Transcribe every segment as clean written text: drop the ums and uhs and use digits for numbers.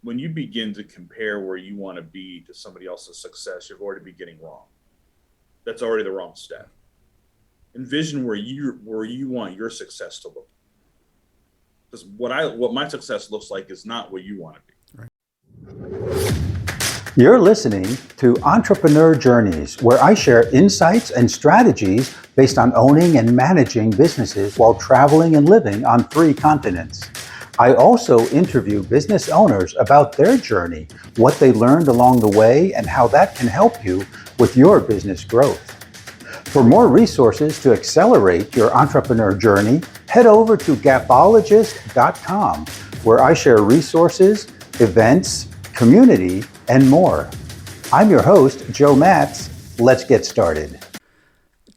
when you begin to compare where you want to be to somebody else's success, you're already beginning wrong. That's already the wrong step. Envision where you want your success to look. Because what my success looks like is not what you want to be. You're listening to Entrepreneur Journeys, where I share insights and strategies based on owning and managing businesses while traveling and living on 3 continents. I also interview business owners about their journey, what they learned along the way, and how that can help you with your business growth. For more resources to accelerate your entrepreneur journey, head over to gapologist.com, where I share resources, events, community, and more. I'm your host, Joe Matz. Let's get started.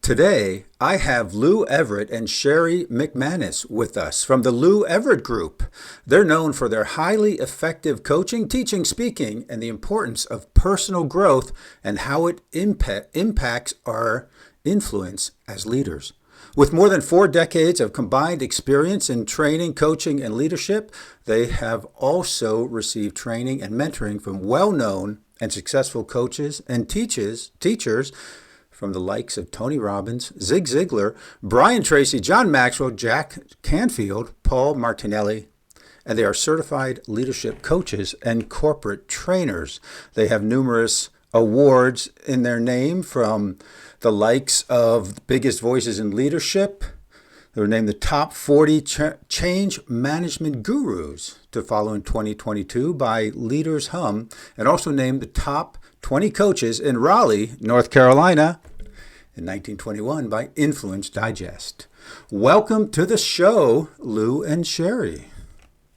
Today, I have Lou Everett and Sherri McManus with us from the Lou Everett Group. They're known for their highly effective coaching, teaching, speaking, and the importance of personal growth and how it impacts our influence as leaders. With more than 4 decades of combined experience in training, coaching, and leadership, they have also received training and mentoring from well-known and successful coaches and teachers from the likes of Tony Robbins, Zig Ziglar, Brian Tracy, John Maxwell, Jack Canfield, Paul Martinelli, and they are certified leadership coaches and corporate trainers. They have numerous awards in their name from the likes of Biggest Voices in Leadership. They were named the top 40 change management gurus to follow in 2022 by Leaders Hum, and also named the top 20 coaches in Raleigh, North Carolina in 1921 by Influence Digest. Welcome to the show, Lou and Sherri.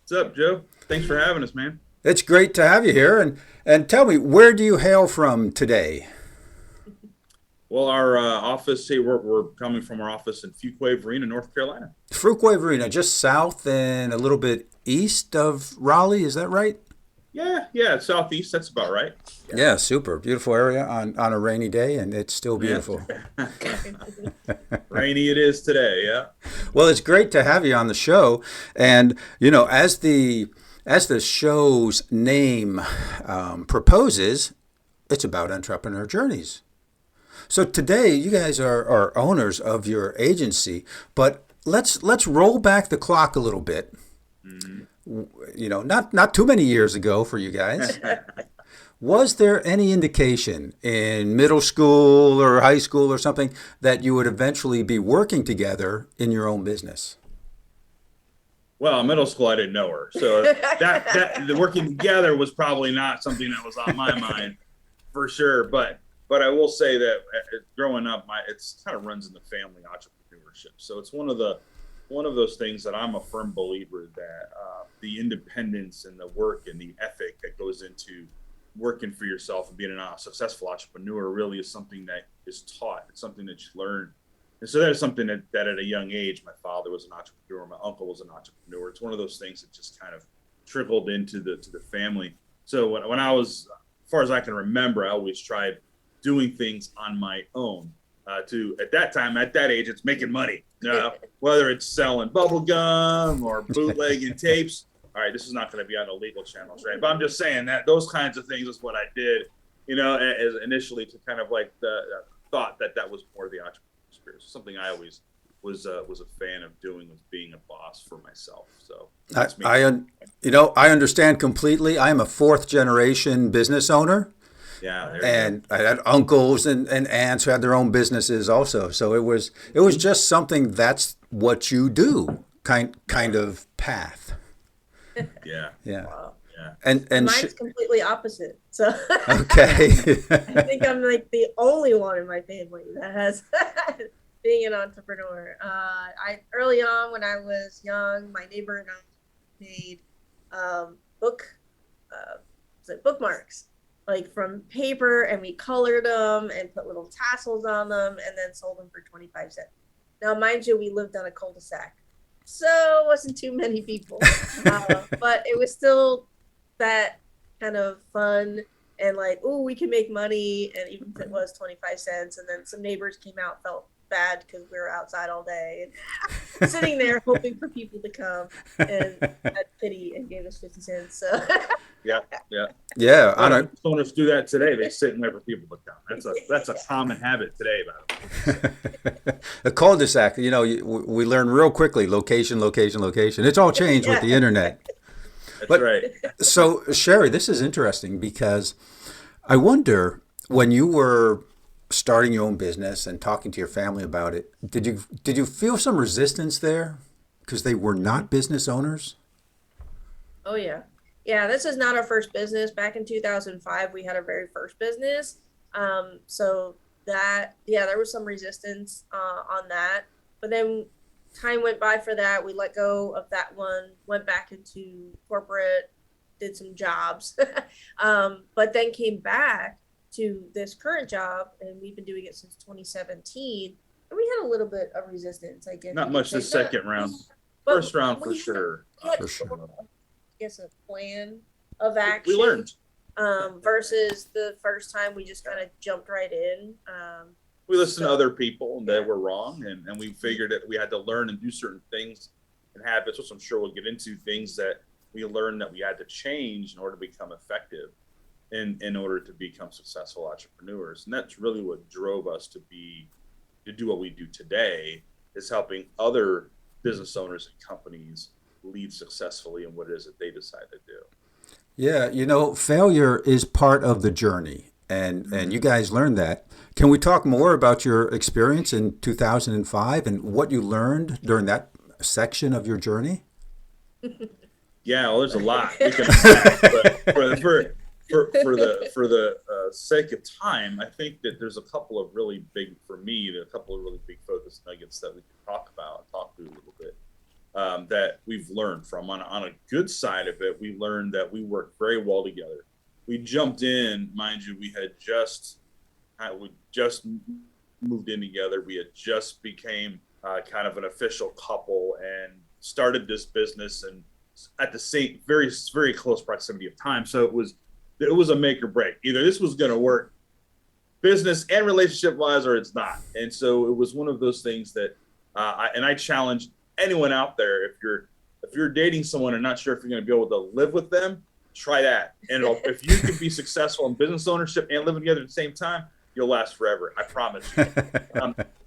What's up, Joe? Thanks for having us, man. It's great to have you here. And tell me, where do you hail from today? Well, our office, we're coming from our office in Fuquay-Varina, North Carolina. Fuquay-Varina, just south and a little bit east of Raleigh, is that right? Yeah, southeast, that's about right. Yeah, super. Beautiful area on a rainy day, and it's still beautiful. Rainy it is today, yeah. Well, it's great to have you on the show. And, you know, as the show's name proposes, it's about entrepreneur journeys. So today, you guys are owners of your agency, but let's roll back the clock a little bit. Mm-hmm. You know, not too many years ago for you guys. Was there any indication in middle school or high school or something that you would eventually be working together in your own business? Well, in middle school, I didn't know her, so that the working together was probably not something that was on my mind for sure. But I will say that growing up, it's kind of runs in the family, entrepreneurship. So it's one of those things that I'm a firm believer that the independence and the work and the ethic that goes into working for yourself and being a successful entrepreneur really is something that is taught. It's something that you learn. And so that is something that at a young age, my father was an entrepreneur, my uncle was an entrepreneur. It's one of those things that just kind of trickled into the family. So when I was, as far as I can remember, I always tried doing things on my own. At that age, it's making money. Whether it's selling bubble gum or bootlegging tapes. All right, this is not going to be on the legal channels, right? But I'm just saying that those kinds of things is what I did, you know, as initially to kind of like thought that was more of the entrepreneur spirit. So something I always was a fan of doing, was being a boss for myself. So that's me. I understand completely. I am a 4th generation business owner. Yeah, and I had uncles and aunts who had their own businesses also. So it was just something that's what you do kind of path. Yeah. Wow. Yeah. And mine's completely opposite. So okay. I think I'm like the only one in my family that has being an entrepreneur. I early on when I was young, my neighbor and I made bookmarks, like from paper, and we colored them and put little tassels on them and then sold them for 25 cents. Now, mind you, we lived on a cul-de-sac, so it wasn't too many people, but it was still that kind of fun and like, oh, we can make money. And even if it was 25 cents, and then some neighbors came out, felt bad because we were outside all day and sitting there hoping for people to come and had pity and gave us 50 cents. So Yeah. Yeah. A lot of owners do that today. They sit and wait for people to come. That's a common habit today, by the way. A cul-de-sac, we learn real quickly, location. It's all changed with the internet. That's right. So, Sherri, this is interesting because I wonder, when you were starting your own business and talking to your family about it, did you feel some resistance there because they were not business owners? Oh yeah. Yeah, this is not our first business. Back in 2005, we had our very first business. So there was some resistance on that. But then time went by for that. We let go of that one, went back into corporate, did some jobs, but then came back to this current job, and we've been doing it since 2017. And we had a little bit of resistance, I guess. Not much the second round. But First round for sure. For sure. I guess a plan of action. We learned. Versus the first time we just kind of jumped right in. We listened to other people that were wrong, and we figured that we had to learn and do certain things and habits, which I'm sure we'll get into, things that we learned that we had to change in order to become effective in order to become successful entrepreneurs. And that's really what drove us to do what we do today, is helping other business owners and companies lead successfully in what it is that they decide to do. Yeah, failure is part of the journey, and you guys learned that. Can we talk more about your experience in 2005 and what you learned during that section of your journey? Yeah, well, there's a lot we can but for the sake of time, I think that there's a couple of really big focus nuggets that we can talk through a little bit. That we've learned from. On a good side of it, we learned that we work very well together. We jumped in, mind you, we just moved in together. We had just became kind of an official couple and started this business, and at the same very, very close proximity of time. So it was a make or break. Either this was going to work business and relationship wise, or it's not. And so it was one of those things that I challenged anyone out there, if you're dating someone and not sure if you're going to be able to live with them, try that. And if you can be successful in business ownership and living together at the same time, you'll last forever. I promise you.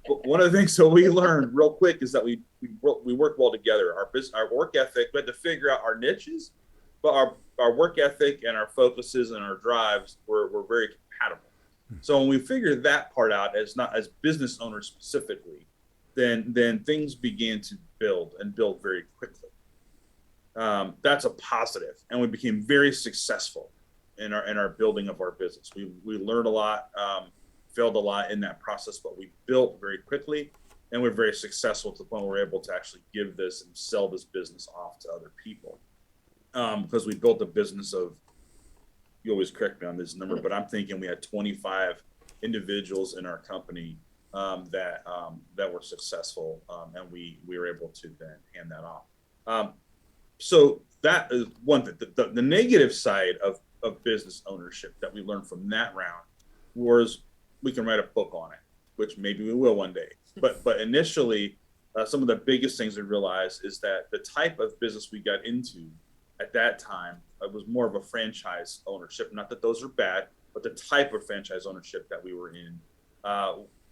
But one of the things that we learned real quick is that we work well together. Our work ethic, we had to figure out our niches, but our work ethic and our focuses and our drives were very compatible. So when we figured that part out, as business owners specifically, then things began to build very quickly. That's a positive, and we became very successful in our building of our business. We learned a lot, failed a lot in that process, but we built very quickly, and we're very successful to the point where we're able to actually give this and sell this business off to other people. Because we built a business of, you always correct me on this number, but I'm thinking we had 25 individuals in our company that were successful, and we were able to then hand that off. So that is one thing. The negative side of business ownership that we learned from that round was we can write a book on it, which maybe we will one day. But initially, some of the biggest things we realized is that the type of business we got into at that time, it was more of a franchise ownership. Not that those are bad, but the type of franchise ownership that we were in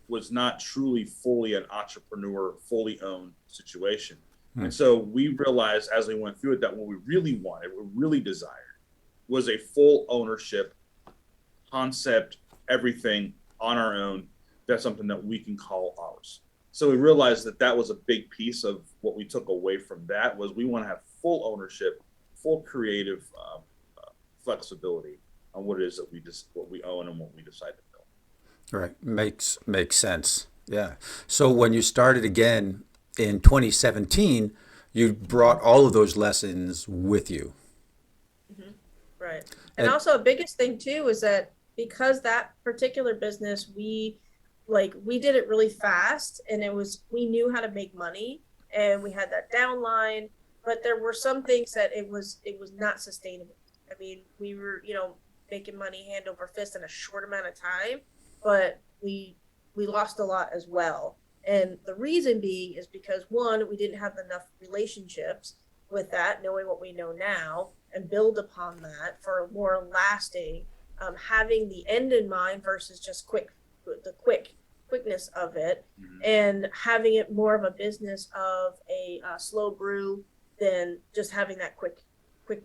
was not truly fully an entrepreneur, fully owned situation. And so we realized as we went through it that what we really wanted, what we really desired, was a full ownership concept, everything on our own. That's something that we can call ours. So we realized that was a big piece of what we took away from that, was we want to have full ownership, full creative flexibility on what it is that what we own and what we decide to build. Right. Makes sense. Yeah. So when you started again in 2017, you brought all of those lessons with you. Mm-hmm. Right. And also a biggest thing too is that because that particular business, we did it really fast, and we knew how to make money, and we had that downline, but there were some things that it was not sustainable. I mean, we were, making money hand over fist in a short amount of time, but we lost a lot as well. And the reason being is because, one, we didn't have enough relationships with that, knowing what we know now. and build upon that for more lasting, having the end in mind versus just quickness of it, and having it more of a business of a slow brew than just having that quick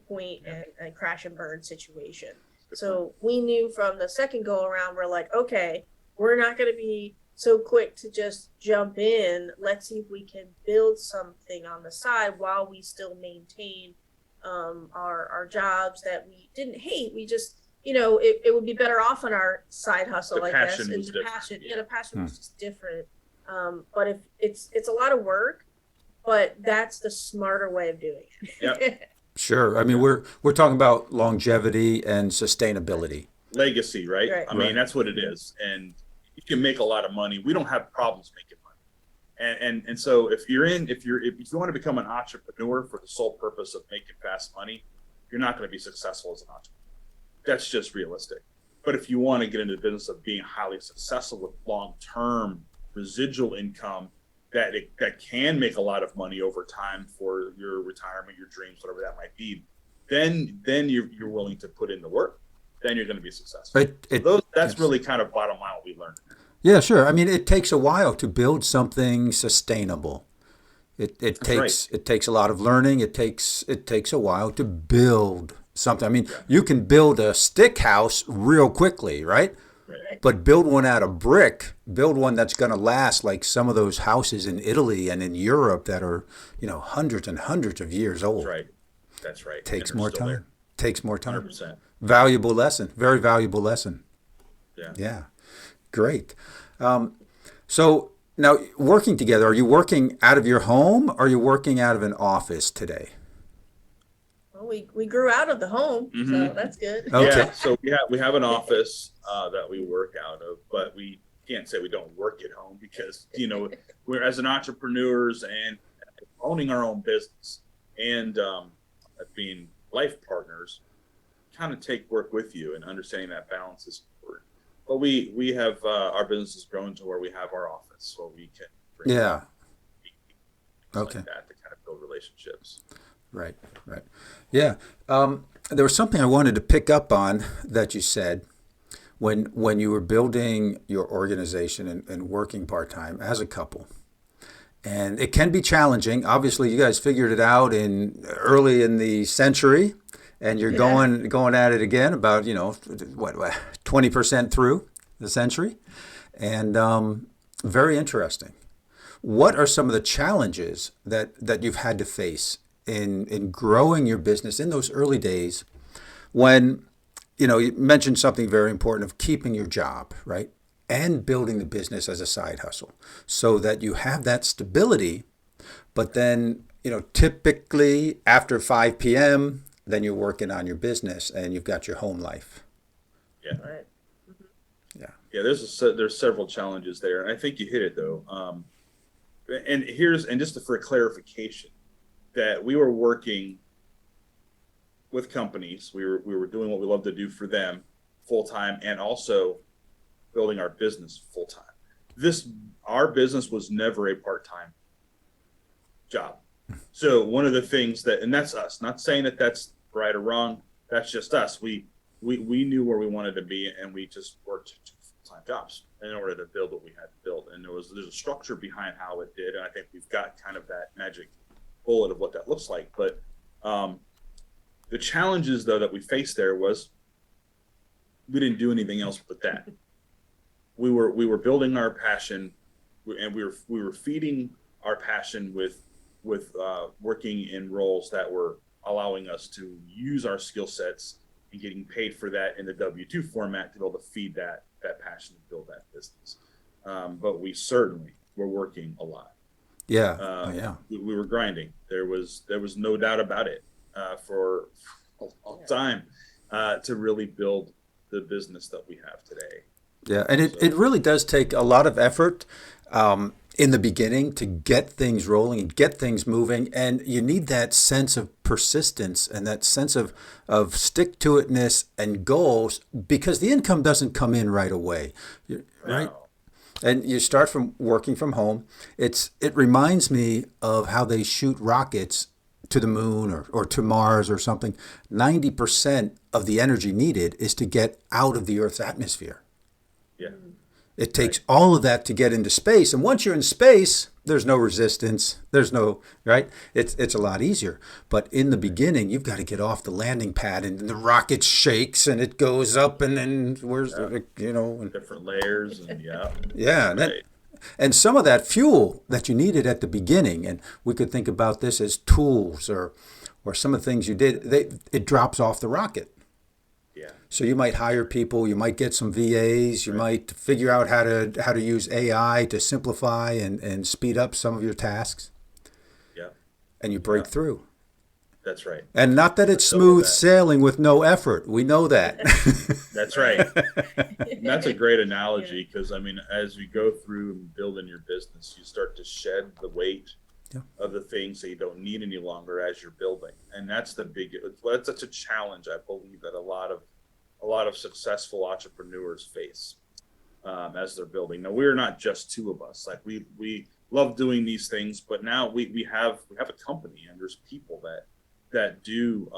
point and crash and burn situation. So we knew from the second go around, we're like, okay, we're not going to be so quick to just jump in. Let's see if we can build something on the side while we still maintain our jobs that we didn't hate. We just, it would be better off on our side hustle, I guess. And the passion was just different. But if it's a lot of work, but that's the smarter way of doing it. Yep. Sure. I mean, we're talking about longevity and sustainability. Legacy, right? I mean, that's what it is. And you can make a lot of money. We don't have problems making money. And so if you want to become an entrepreneur for the sole purpose of making fast money, you're not going to be successful as an entrepreneur. That's just realistic. But if you want to get into the business of being highly successful with long-term residual income that can make a lot of money over time for your retirement, your dreams, whatever that might be, then you're willing to put in the work. Then you're going to be successful. That's really kind of bottom line what we learned. Yeah, sure. I mean, it takes a while to build something sustainable. It takes a lot of learning. It takes a while to build something. I mean, you can build a stick house real quickly, right? But build one out of brick, build one that's going to last like some of those houses in Italy and in Europe that are, hundreds and hundreds of years old. That's right. Takes more time. 100%. Valuable lesson. Very valuable lesson. Yeah. Great. So now working together, are you working out of your home or are you working out of an office today? Well, we grew out of the home, so that's good. Okay. Yeah, so we have an office that we work out of, but we can't say we don't work at home because, we're as an entrepreneurs and owning our own business and being life partners, kind of take work with you, and understanding that balance is important. But we have our business has grown to where we have our office, so we can bring like that to kind of build relationships. Right. Yeah. There was something I wanted to pick up on that you said when you were building your organization and working part-time as a couple. And it can be challenging. Obviously, you guys figured it out early in the century, and you're going at it again about, 20% through the century. And very interesting. What are some of the challenges that you've had to face in growing your business in those early days when, you mentioned something very important of keeping your job, right? And building the business as a side hustle so that you have that stability, but then, typically after 5 p.m., then you're working on your business and you've got your home life. Yeah. Right. Yeah. There's several challenges there. And I think you hit it though. And just for clarification, that we were working with companies. We were doing what we love to do for them full time, and also building our business full time. Our business was never a part-time job. So one of the things and that's us, not saying that that's right or wrong. That's just us. We knew where we wanted to be, and we just worked 2 full-time jobs in order to build what we had to build. And there's a structure behind how it did. And I think we've got kind of that magic bullet of what that looks like. But the challenges though that we faced there was we didn't do anything else but that. We were building our passion, and we were feeding our passion with working in roles that were allowing us to use our skill sets and getting paid for that in the W-2 format to be able to feed that passion and build that business. But we certainly were working a lot. Yeah. We were grinding. There was no doubt about it for a long time to really build the business that we have today. Yeah, and it really does take a lot of effort in the beginning to get things rolling and get things moving, and you need that sense of persistence and that sense of stick-to-itness and goals, because the income doesn't come in right away, right? No. And you start from working from home. It reminds me of how they shoot rockets to the moon or to Mars or something, 90% of the energy needed is to get out of the Earth's atmosphere. Yeah. It takes all of that to get into space. And once you're in space, there's no resistance. There's no, right? It's a lot easier. But in the beginning, you've got to get off the landing pad and the rocket shakes and it goes up and then different layers and yeah. And, right. and some of that fuel that you needed at the beginning, and we could think about this as tools or some of the things you did, it drops off the rocket. Yeah. So you might hire people, you might get some VAs, you might figure out how to use AI to simplify and speed up some of your tasks. Yeah. And you break through. That's right. And not that it's smooth sailing with no effort. We know that. That's right. And that's a great analogy because, I mean, as we go through and building your business, you start to shed the weight of the things that you don't need any longer as you're building. And that's that's such a challenge, I believe, that a lot of successful entrepreneurs face as they're building. Now, we're not just two of us. Like we love doing these things, but now we have a company and there's people that do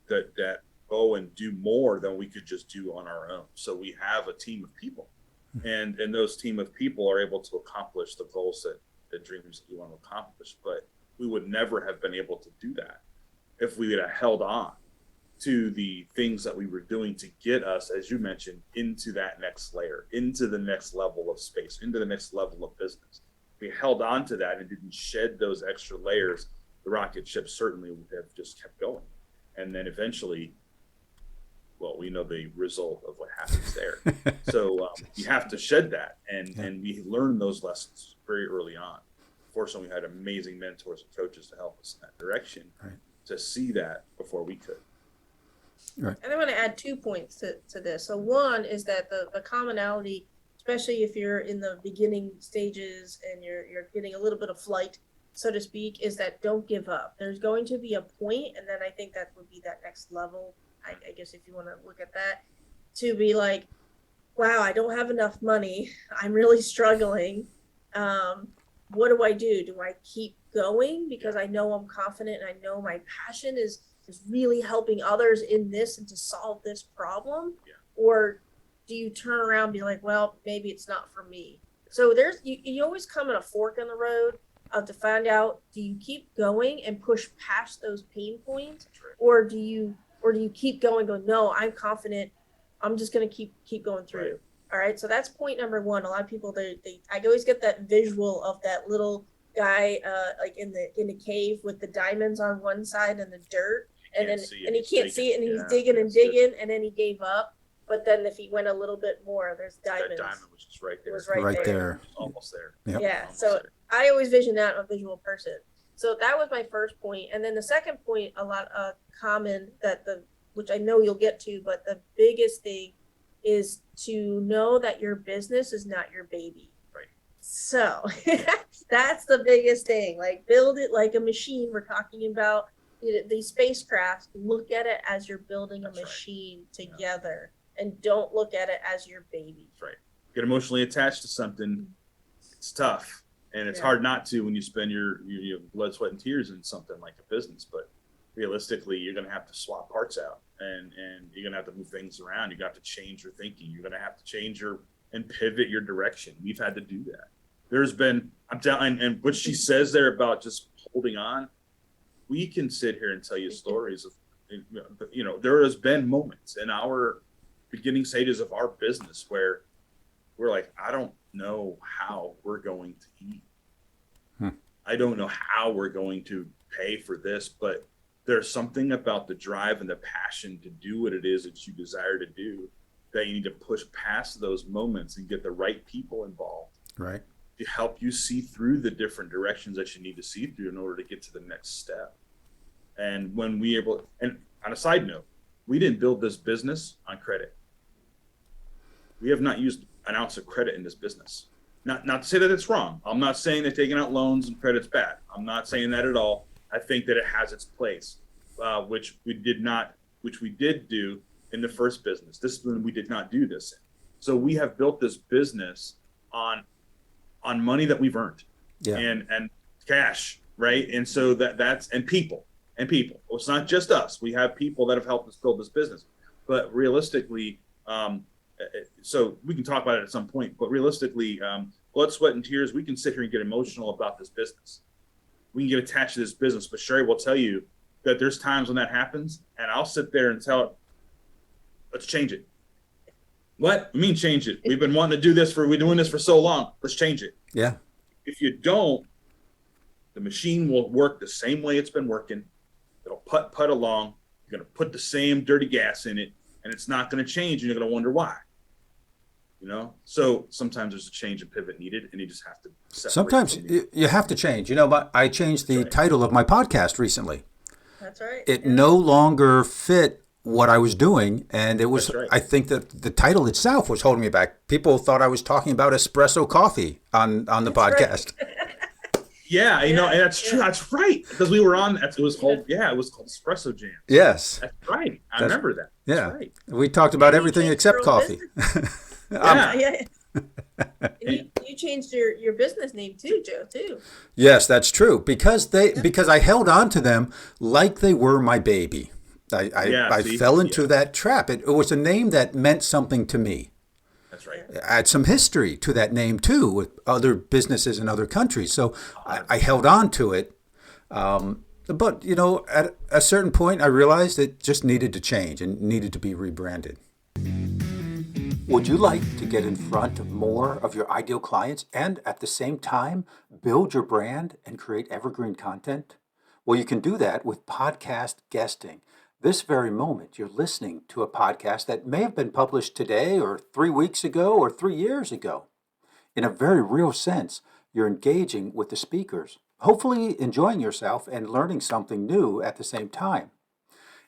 that go and do more than we could just do on our own. So we have a team of people, and those team of people are able to accomplish the goals the dreams that you want to accomplish. But we would never have been able to do that if we had held on to the things that we were doing to get us, as you mentioned, into that next layer, into the next level of space, into the next level of business. If we held on to that and didn't shed those extra layers, the rocket ship certainly would have just kept going. And then eventually, well, we know the result of what happens there. So you have to shed that. And we learned those lessons very early on. Fortunately, we had amazing mentors and coaches to help us in that direction to see that before we could. Right. And I want to add 2 points to this. So one is that the commonality, especially if you're in the beginning stages and you're getting a little bit of flight, so to speak, is that don't give up. There's going to be a point, and then I think that would be that next level, I guess if you want to look at that, to be like, wow, I don't have enough money. I'm really struggling. What do? Do I keep going because I know I'm confident and I know my passion is really helping others in this and to solve this problem? Yeah. Or do you turn around and be like, well, maybe it's not for me? So there's you always come at a fork in the road to find out, do you keep going and push past those pain points, or do you keep going, no, I'm confident, I'm just going to keep going through. Right. All right. So that's point number one. A lot of people, I always get that visual of that little guy like in the cave with the diamonds on one side and the dirt, and he can't see it, and he's digging and digging, and then he gave up. But then if he went a little bit more, there's diamonds. That diamond was just right there. Was right there. Almost there. Yep. Yeah. Almost So there. I always vision that, I'm a visual person. So that was my first point. And then the second point, a lot common which I know you'll get to, but the biggest thing is to know that your business is not your baby. Right. So that's the biggest thing. Like, build it like a machine. We're talking about these spacecraft. Look at it as you're building a machine together, and don't look at it as your baby. That's right. Get emotionally attached to something. It's tough. And it's hard not to when you spend your blood, sweat, and tears in something like a business. But realistically, you're going to have to swap parts out, and you're going to have to move things around. You got to change your thinking. You're going to have to change and pivot your direction. We've had to do that. There's been, I'm telling, and what she says there about just holding on, we can sit here and tell you stories of, there has been moments in our beginning stages of our business where we're like, I don't know how we're going to eat. I don't know how we're going to pay for this, but there's something about the drive and the passion to do what it is that you desire to do that you need to push past those moments and get the right people involved. Right. To help you see through the different directions that you need to see through in order to get to the next step. And when and on a side note, we didn't build this business on credit. We have not used an ounce of credit in this business. Not to say that it's wrong. I'm not saying that taking out loans and credit's bad. I'm not saying that at all. I think that it has its place, which we did do in the first business. This is when we did not do this in. So we have built this business on money that we've earned, and cash, right? And so that's and people. and people. It's not just us. We have people that have helped us build this business. But realistically, so we can talk about it at some point, but realistically, blood, sweat, and tears, we can sit here and get emotional about this business. We can get attached to this business. But Sherri will tell you that there's times when that happens, and I'll sit there and tell her, let's change it. What? I mean, change it. We've been wanting to do this we're doing this for so long. Let's change it. Yeah. If you don't, the machine will work the same way it's been working. It'll put along. You're going to put the same dirty gas in it, and it's not going to change, and you're going to wonder why. So sometimes there's a change and pivot needed, and you just have to separate. Sometimes you have to change. But I changed the title of my podcast recently. That's right. It no longer fit what I was doing, and it was. Right. I think that the title itself was holding me back. People thought I was talking about espresso coffee on the podcast. Right. Yeah, and that's true. That's right. Because we were on. It was called Espresso Jam. Yes, that's right. I remember that. That's yeah, right. We talked about everything except coffee. Yeah. You changed your business name too, Joe. Too. Yes, that's true. Because I held on to them like they were my baby. I fell into that trap. It was a name that meant something to me. That's right. Add some history to that name too, with other businesses in other countries. So I held on to it. But at a certain point, I realized it just needed to change and needed to be rebranded. Would you like to get in front of more of your ideal clients and at the same time build your brand and create evergreen content? Well, you can do that with podcast guesting. This very moment, you're listening to a podcast that may have been published today or 3 weeks ago or 3 years ago. In a very real sense, you're engaging with the speakers, hopefully enjoying yourself and learning something new at the same time.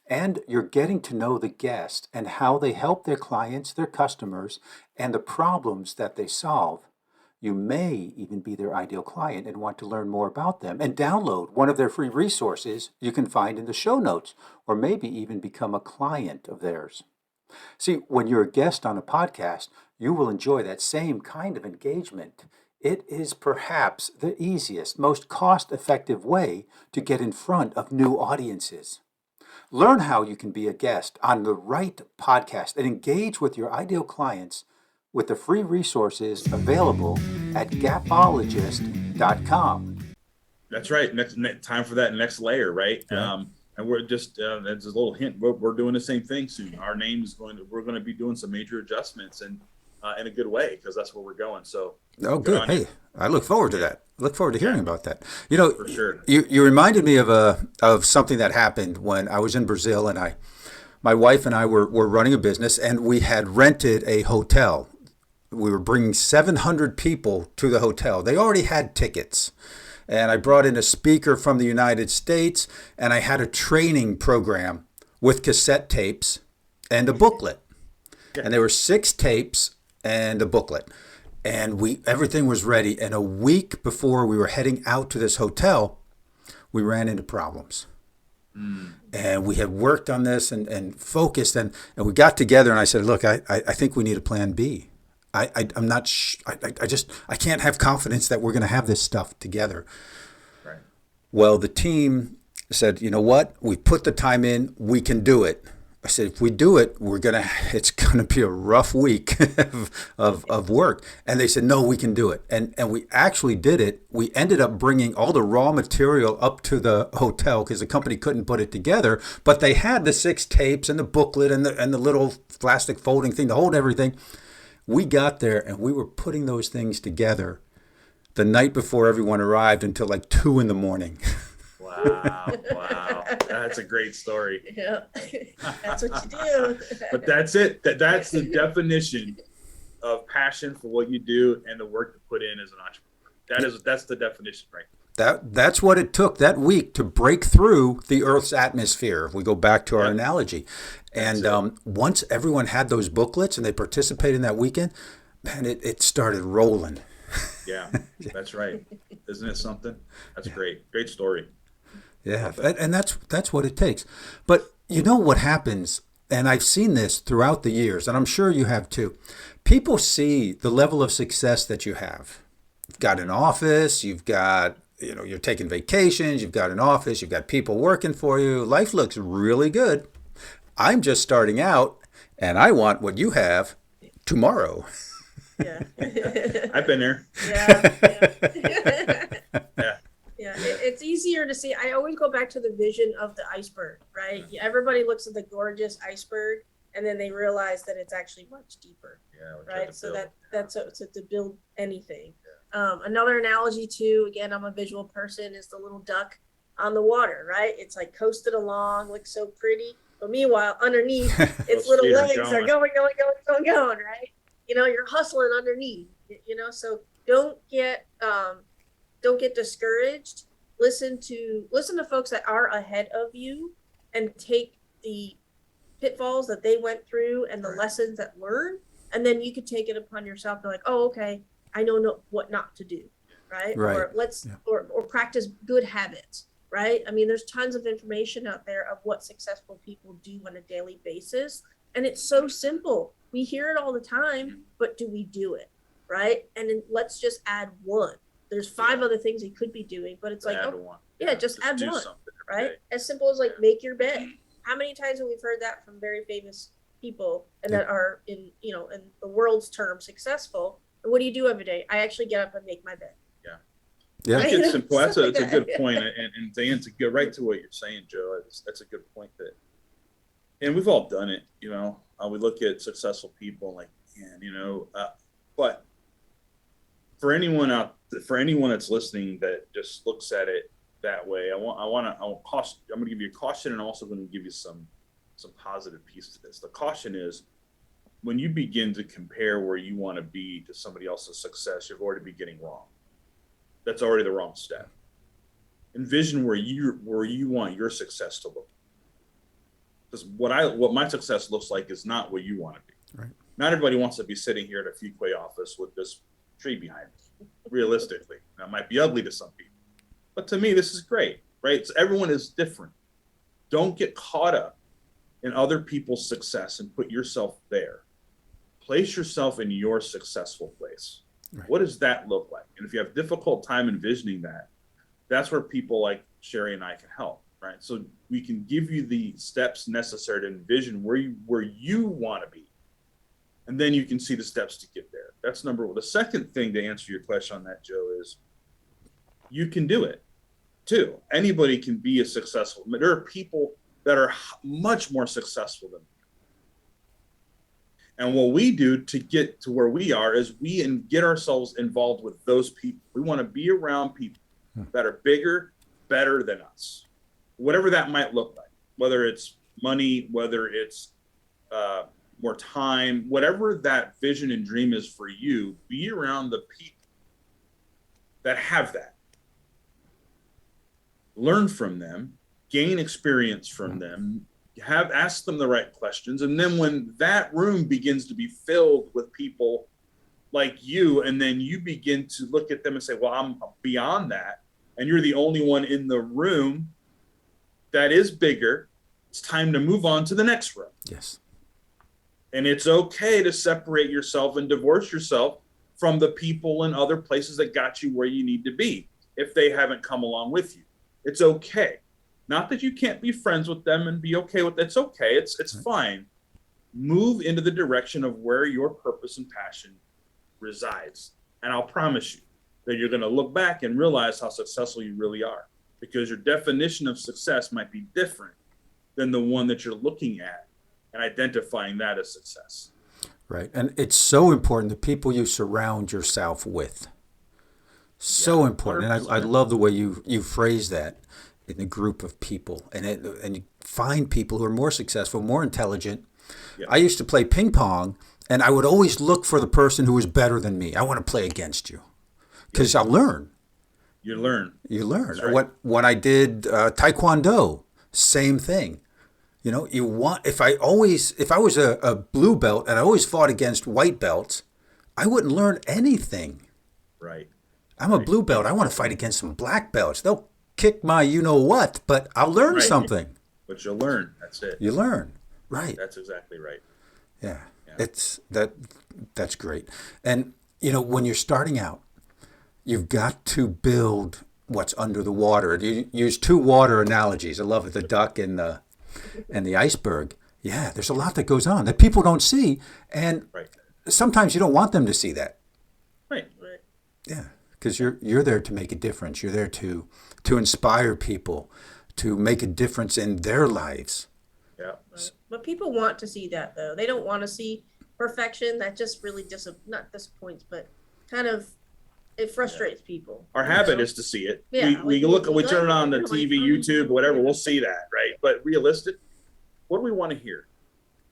And you're getting to know the guest and how they help their clients, their customers, and the problems that they solve. You may even be their ideal client and want to learn more about them and download one of their free resources you can find in the show notes, or maybe even become a client of theirs. See, when you're a guest on a podcast, you will enjoy that same kind of engagement. It is perhaps the easiest, most cost-effective way to get in front of new audiences. Learn how you can be a guest on the right podcast and engage with your ideal clients with the free resources available at gapologist.com. That's right. Next time for that next layer, right? Yeah. And we're just that's a little hint. We're doing the same thing soon. Our name is we're going to be doing some major adjustments and in a good way, because that's where we're going. So good. Hey, I look forward to that. I look forward to hearing about that. For sure. You reminded me of something that happened when I was in Brazil, and my wife and I were running a business, and we had rented a hotel. We were bringing 700 people to the hotel. They already had tickets. And I brought in a speaker from the United States, and I had a training program with cassette tapes and a booklet. Yeah. And there were 6 tapes and a booklet. And everything was ready. And a week before we were heading out to this hotel, we ran into problems. And we had worked on this and focused, and we got together, and I said, look, I think we need a plan B. I'm not. I can't have confidence that we're going to have this stuff together. Right. Well, the team said, you know what? We put the time in. We can do it. I said, if we do it, it's gonna be a rough week of work. And they said, no, we can do it. And we actually did it. We ended up bringing all the raw material up to the hotel because the company couldn't put it together. But they had the 6 tapes and the booklet and the little plastic folding thing to hold everything. We got there and we were putting those things together the night before everyone arrived until like 2 a.m. Wow. That's a great story. Yeah, that's what you do. But that's it. That's the definition of passion for what you do and the work to put in as an entrepreneur. That's the definition, right? That's what it took that week to break through the Earth's atmosphere, if we go back to our analogy. And once everyone had those booklets and they participated in that weekend, man, it started rolling. Yeah, that's right. Isn't it something? That's great. Great story. Yeah, and that's what it takes. But you know what happens, and I've seen this throughout the years, and I'm sure you have too. People see the level of success that you have. You've got an office, you've got you're taking vacations, you've got an office, you've got people working for you. Life looks really good. I'm just starting out and I want what you have tomorrow. Yeah. I've been there. Yeah. Yeah. Yeah, it's easier to see. I always go back to the vision of the iceberg, right? Everybody looks at the gorgeous iceberg, and then they realize that it's actually much deeper, right? So that's to build anything. Another analogy too, again, I'm a visual person, is the little duck on the water, right? It's like coasted along, looks so pretty, but meanwhile, underneath, its little legs are going, right? You're hustling underneath, so don't get discouraged. Listen to folks that are ahead of you and take the pitfalls that they went through and the lessons that learned, and then you could take it upon yourself. Be like, oh, okay, I know what not to do, right? Or or practice good habits, right? I mean, there's tons of information out there of what successful people do on a daily basis, and it's so simple. We hear it all the time, but do we do it, right? And then let's just add one. There's 5 other things he could be doing, but it's like, just add one, right? As simple as like make your bed. How many times have we heard that from very famous people and that are in the world's term successful? And what do you do every day? I actually get up and make my bed. Yeah. Right? It's simple. That's a good point. And Dan, to go right to what you're saying, Joe, that's a good point and we've all done it, we look at successful people like, man, but for anyone that's listening that just looks at it that way, I'm going to give you a caution, and I'm also going to give you some positive piece to this. The caution is when you begin to compare where you want to be to somebody else's success, you're already beginning wrong. That's already the wrong step. Envision where you want your success to look. Because what my success looks like is not what you want to be. Right. Not everybody wants to be sitting here at a Fuquay office with this tree behind me. Realistically, that might be ugly to some people, but to me, this is great, right? So everyone is different. Don't get caught up in other people's success and put yourself there. Place yourself in your successful place. Right. What does that look like? And if you have a difficult time envisioning that, that's where people like Sherri and I can help, right? So we can give you the steps necessary to envision where you want to be. And then you can see the steps to get there. That's number one. The second thing to answer your question on that, Joe, is you can do it too. Anybody can be a successful. There are people that are much more successful than you. And what we do to get to where we are is get ourselves involved with those people. We want to be around people that are bigger, better than us, whatever that might look like, whether it's money, whether it's more time, whatever that vision and dream is for you, be around the people that have that. Learn from them, gain experience from them, ask them the right questions. And then when that room begins to be filled with people like you, and then you begin to look at them and say, well, I'm beyond that, and you're the only one in the room that is bigger, it's time to move on to the next room. Yes. And it's okay to separate yourself and divorce yourself from the people and other places that got you where you need to be if they haven't come along with you. It's okay. Not that you can't be friends with them and be okay with it. It's okay. It's fine. Move into the direction of where your purpose and passion resides. And I'll promise you that you're going to look back and realize how successful you really are, because your definition of success might be different than the one that you're looking at and identifying that as success. Right. And it's so important, the people you surround yourself with. So important. And I love the way you phrase that, in a group of people. And you find people who are more successful, more intelligent. Yeah. I used to play ping pong, and I would always look for the person who was better than me. I want to play against you because I'll learn. You learn. Right. When I did Taekwondo, same thing. If I was a blue belt and I always fought against white belts, I wouldn't learn anything. Right. I'm a blue belt. I want to fight against some black belts. They'll kick my you-know-what, but I'll learn something. But you'll learn. That's it. You learn. Right. That's exactly right. Yeah. That's great. And, when you're starting out, you've got to build what's under the water. You use two water analogies. I love it, the duck and the iceberg. Yeah, there's a lot that goes on that people don't see, and Right. sometimes you don't want them to see that. Right. Right. Yeah, because you're there to make a difference. You're there to inspire people, to make a difference in their lives. Yeah. Right. But people want to see that, though. They don't want to see perfection. That just really not disappoints, but kind of it frustrates people. Our habit is to see it. Yeah, We like, look, we like, turn it on the like, TV, YouTube, whatever. We'll see that, right? But realistic, what do we want to hear?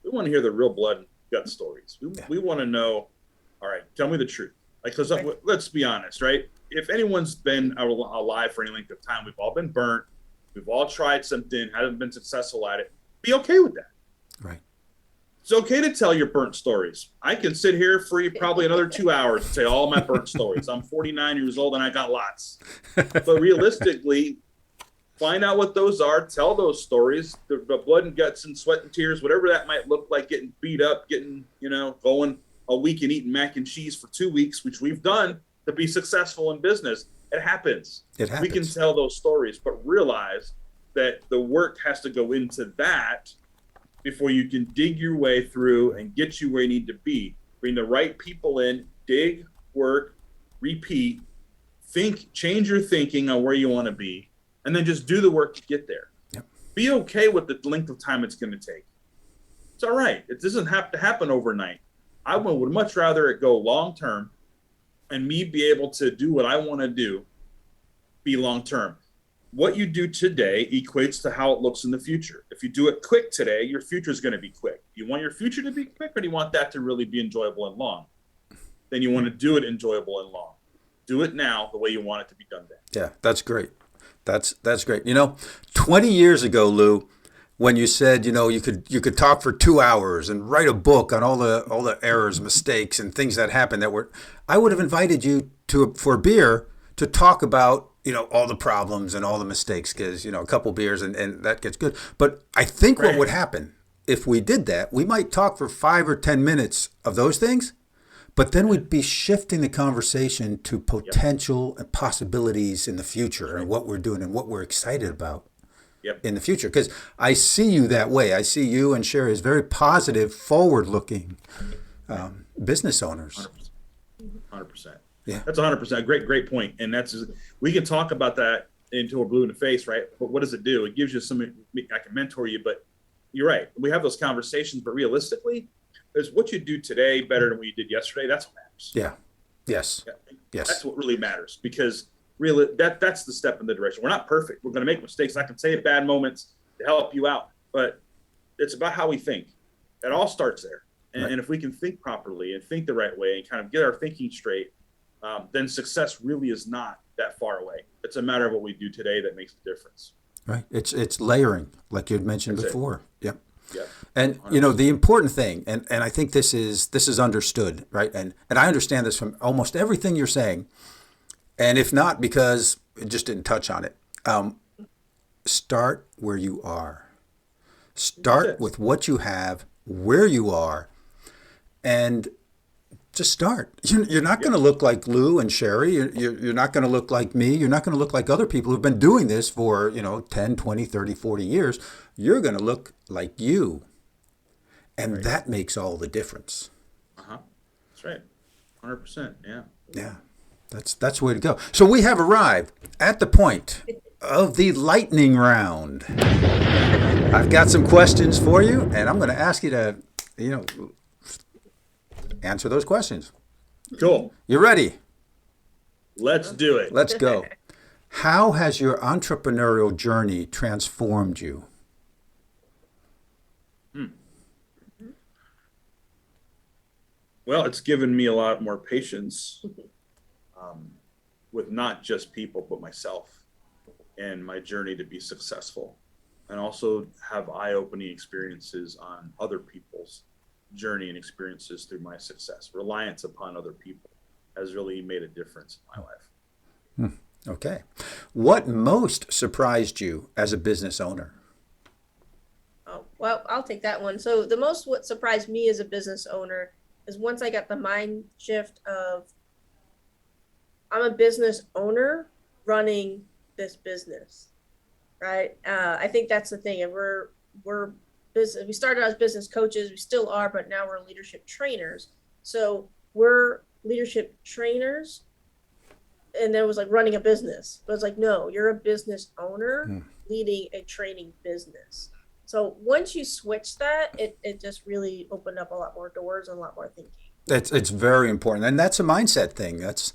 We want to hear the real blood and gut stories. We want to know. All right, tell me the truth. Like, because let's be honest, right? If anyone's been alive for any length of time, we've all been burnt. We've all tried something, haven't been successful at it. Be okay with that. Right. It's okay to tell your burnt stories. I can sit here for probably another 2 hours and say all my burnt stories. I'm 49 years old and I got lots. But realistically, find out what those are. Tell those stories. The blood and guts and sweat and tears, whatever that might look like, getting beat up, getting, going a week and eating mac and cheese for 2 weeks, which we've done to be successful in business. It happens. It happens. We can tell those stories, but realize that the work has to go into that before you can dig your way through and get you where you need to be. Bring the right people in, dig, work, repeat, think, change your thinking on where you want to be, and then just do the work to get there. Yep. Be okay with the length of time it's going to take. It's all right. It doesn't have to happen overnight. I would much rather it go long term and me be able to do what I want to do, be long term. What you do today equates to how it looks in the future. If you do it quick today, your future is going to be quick. Do you want your future to be quick, or do you want that to really be enjoyable and long? Then you want to do it enjoyable and long. Do it now the way you want it to be done then. Yeah, that's great. That's great. 20 years ago, Lou, when you said, you could talk for 2 hours and write a book on all the errors, mistakes, and things that happened I would have invited you for a beer to talk about, all the problems and all the mistakes, because, a couple beers and that gets good. But I think what would happen if we did that, we might talk for 5 or 10 minutes of those things, but then we'd be shifting the conversation to potential and possibilities in the future and what we're doing and what we're excited about in the future. Because I see you that way. I see you and Sherri as very positive, forward-looking business owners. 100%. Yeah. That's 100%. Great point. And we can talk about that until we're blue in the face, right? But what does it do? It gives you I can mentor you, but you're right. We have those conversations, but realistically, is what you do today better than what you did yesterday? That's what matters. Yeah. Yes. Yeah. Yes. That's what really matters, because really that's the step in the direction. We're not perfect. We're going to make mistakes. I can say bad moments to help you out, but it's about how we think. It all starts there. And if we can think properly and think the right way and kind of get our thinking straight, then success really is not that far away. It's a matter of what we do today that makes the difference. Right. It's layering, like you had mentioned That's before. Yep. Yep. And 100%. the important thing, and I think this is understood, right? And I understand this from almost everything you're saying. And if not, because it just didn't touch on it. Start where you are. Start with what you have, where you are, and just start. You're not going to look like Lou and Sherri. You're not going to look like me. You're not going to look like other people who've been doing this for 10, 20, 30, 40 years. You're going to look like you. And that makes all the difference. That's right. 100%. Yeah. Yeah. That's the way to go. So we have arrived at the point of the lightning round. I've got some questions for you, and I'm going to ask you to, answer those questions. Cool. You ready? Let's do it. Let's go. How has your entrepreneurial journey transformed you? Well, it's given me a lot more patience with not just people, but myself and my journey to be successful, and also have eye-opening experiences on other people's journey and experiences through my success. Reliance upon other people has really made a difference in my life. Okay. What most surprised you as a business owner? Oh, well, I'll take that one. So what surprised me as a business owner is once I got the mind shift of I'm a business owner, running this business, right? I think that's the thing. And we're business. We started as business coaches. We still are, but now we're leadership trainers. So we're leadership trainers. And there was like running a business. But it's like, no, you're a business owner leading a training business. So once you switch that, it just really opened up a lot more doors and a lot more thinking. It's very important, and that's a mindset thing. That's,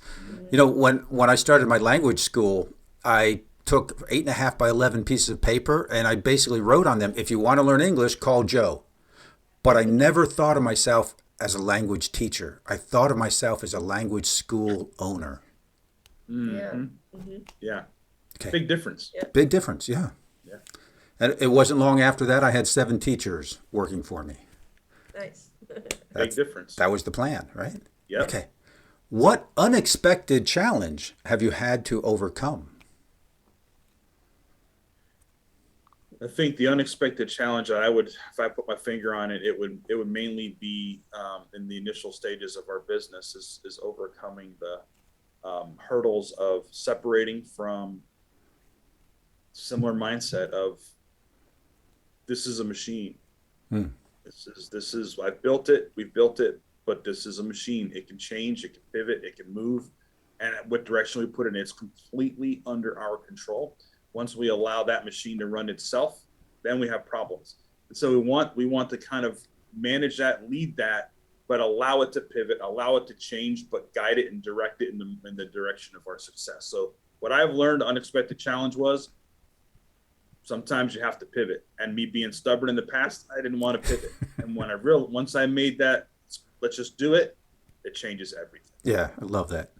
you know, when I started my language school, I took 8.5 by 11 pieces of paper, and I basically wrote on them, if you want to learn English, call Joe. But I never thought of myself as a language teacher. I thought of myself as a language school owner. Yeah. Okay. Big difference. Yeah. Big difference, yeah. Yeah. And it wasn't long after that I had 7 teachers working for me. Nice. Big difference. That was the plan, right? Yeah. Okay. What unexpected challenge have you had to overcome? I think the unexpected challenge that I would, if I put my finger on it, it would mainly be in the initial stages of our business is overcoming the hurdles of separating from similar mindset of this is a machine. This is I've built it, we've built it, but this is a machine. It can change, it can pivot, it can move, and what direction we put it in, it's completely under our control. Once we allow that machine to run itself, then we have problems. And so we want to kind of manage that, lead that, but allow it to pivot, allow it to change, but guide it and direct it in the direction of our success. So what I've learned, unexpected challenge was sometimes you have to pivot. And me being stubborn in the past, I didn't want to pivot. And once I made that, let's just do it, it changes everything. Yeah, I love that.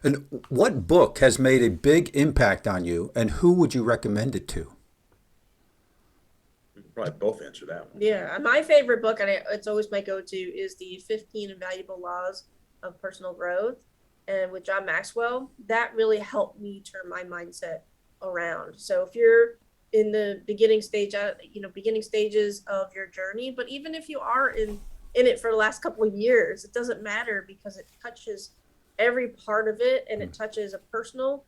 And what book has made a big impact on you, and who would you recommend it to? We can probably both answer that one. Yeah, my favorite book, and it's always my go-to, is the 15 Invaluable Laws of Personal Growth, and with John Maxwell. That really helped me turn my mindset around. So if you're in the beginning stages of your journey, but even if you are in it for the last couple of years, it doesn't matter, because it touches every part of it, and it touches a personal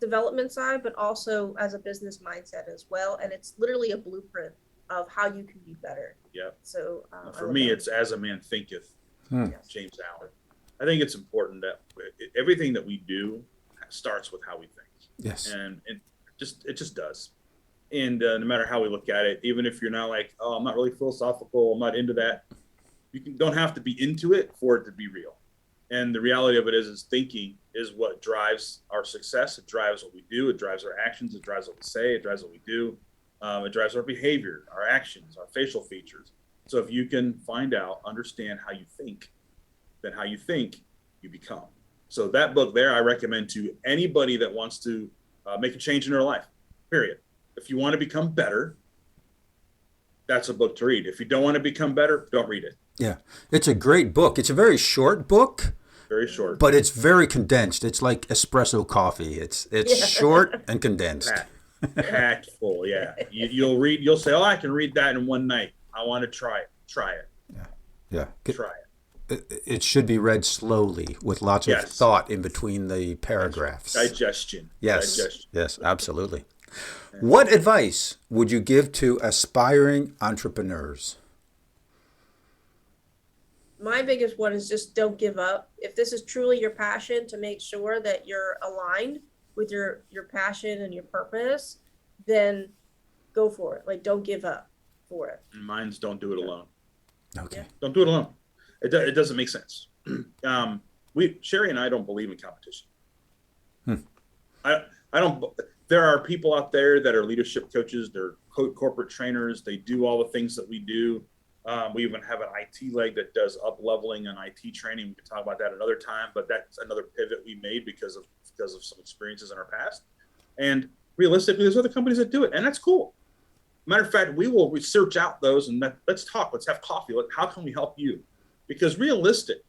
development side, but also as a business mindset as well. And it's literally a blueprint of how you can be better. Yeah. So for me, it's As a Man Thinketh, James Allen. I think it's important that everything that we do starts with how we think. Yes. And it just does. And no matter how we look at it, even if you're not like, oh, I'm not really philosophical, I'm not into that, don't have to be into it for it to be real. And the reality of it is thinking is what drives our success. It drives what we do. It drives our actions. It drives what we say. It drives what we do. It drives our behavior, our actions, our facial features. So if you can find out, understand how you think, then how you think, you become. So that book there, I recommend to anybody that wants to make a change in their life, period. If you want to become better, that's a book to read. If you don't want to become better, don't read it. Yeah, it's a great book. It's a very short book. Very short. But it's very condensed. It's like espresso coffee. It's short and condensed. Packed full, yeah. You'll say, oh, I can read that in one night. I want to try it. Try it. Yeah. Try it. It should be read slowly with lots of thought in between the paragraphs. Digestion. Yes. Digestion. Yes, absolutely. What advice would you give to aspiring entrepreneurs? My biggest one is just don't give up. If this is truly your passion, to make sure that you're aligned with your passion and your purpose, then go for it. Like, don't give up for it. And mine's don't do it alone. Okay. Don't do it alone. It doesn't make sense. Sherri and I don't believe in competition. I don't. There are people out there that are leadership coaches. They're corporate trainers. They do all the things that we do. We even have an IT leg that does up leveling and IT training. We can talk about that another time, but that's another pivot we made because of some experiences in our past. And realistically, there's other companies that do it, and that's cool. Matter of fact, we will research out those and let's talk. Let's have coffee. How can we help you? Because realistic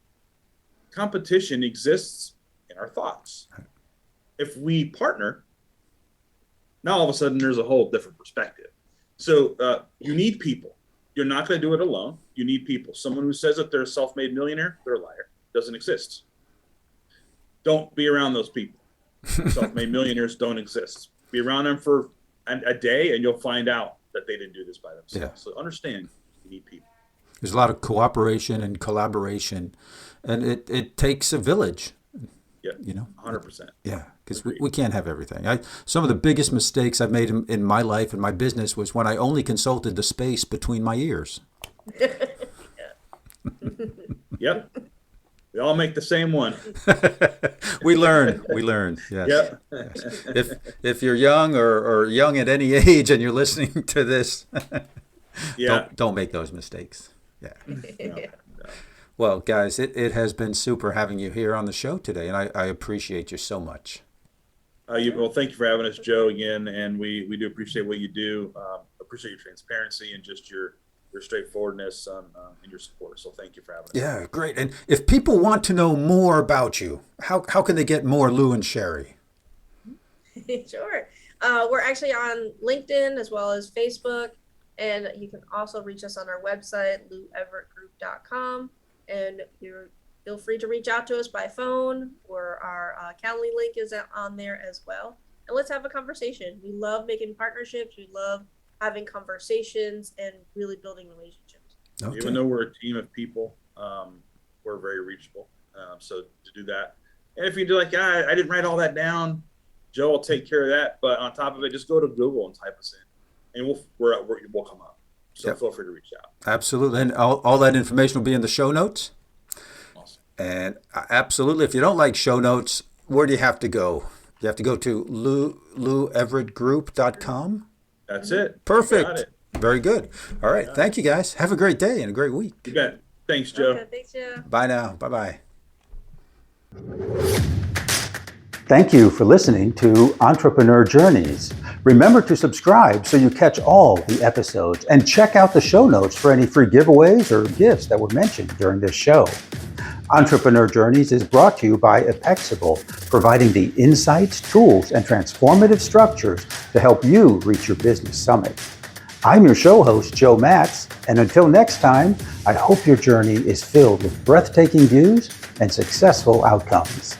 competition exists in our thoughts. If we partner, now all of a sudden there's a whole different perspective. So you need people. You're not going to do it alone. You need people. Someone who says that they're a self-made millionaire, they're a liar. Doesn't exist. Don't be around those people. Self-made millionaires don't exist. Be around them for a day and you'll find out that they didn't do this by themselves. Yeah. So understand, you need people. There's a lot of cooperation and collaboration, and it takes a village. Yeah, you know, 100%. Yeah, because we can't have everything. Some of the biggest mistakes I've made in my life and my business was when I only consulted the space between my ears. Yep. We all make the same one. We learn. Yes. Yep. Yes. If you're young or young at any age and you're listening to this, Yeah. don't make those mistakes. Yeah. No. Well, guys, it has been super having you here on the show today, and I appreciate you so much. Well, thank you for having us, Joe, again, and we do appreciate what you do. Appreciate your transparency and just your straightforwardness and your support. So thank you for having us. Yeah, great. And if people want to know more about you, how can they get more Lou and Sherri? Sure. We're actually on LinkedIn as well as Facebook, and you can also reach us on our website, loueverettgroup.com. And feel free to reach out to us by phone, or our Calendly link is on there as well. And let's have a conversation. We love making partnerships. We love having conversations and really building relationships. Okay. Even though we're a team of people, we're very reachable. So to do that. And if you do like, I didn't write all that down, Joe will take care of that. But on top of it, just go to Google and type us in, and we'll come up. So Yep. feel free to reach out. Absolutely. And all that information will be in the show notes. Awesome. And absolutely, if you don't like show notes, where do you have to go? You have to go to loueverettgroup.com. That's it. Perfect. Got it. Very good. All right. Thank you, guys. Have a great day and a great week. You bet. Thanks, Joe. Okay, thanks, Joe. Bye now. Bye-bye. Thank you for listening to Entrepreneur Journeys. Remember to subscribe so you catch all the episodes, and check out the show notes for any free giveaways or gifts that were mentioned during this show. Entrepreneur Journeys is brought to you by Epexible, providing the insights, tools, and transformative structures to help you reach your business summit. I'm your show host, Joe Matz, and until next time, I hope your journey is filled with breathtaking views and successful outcomes.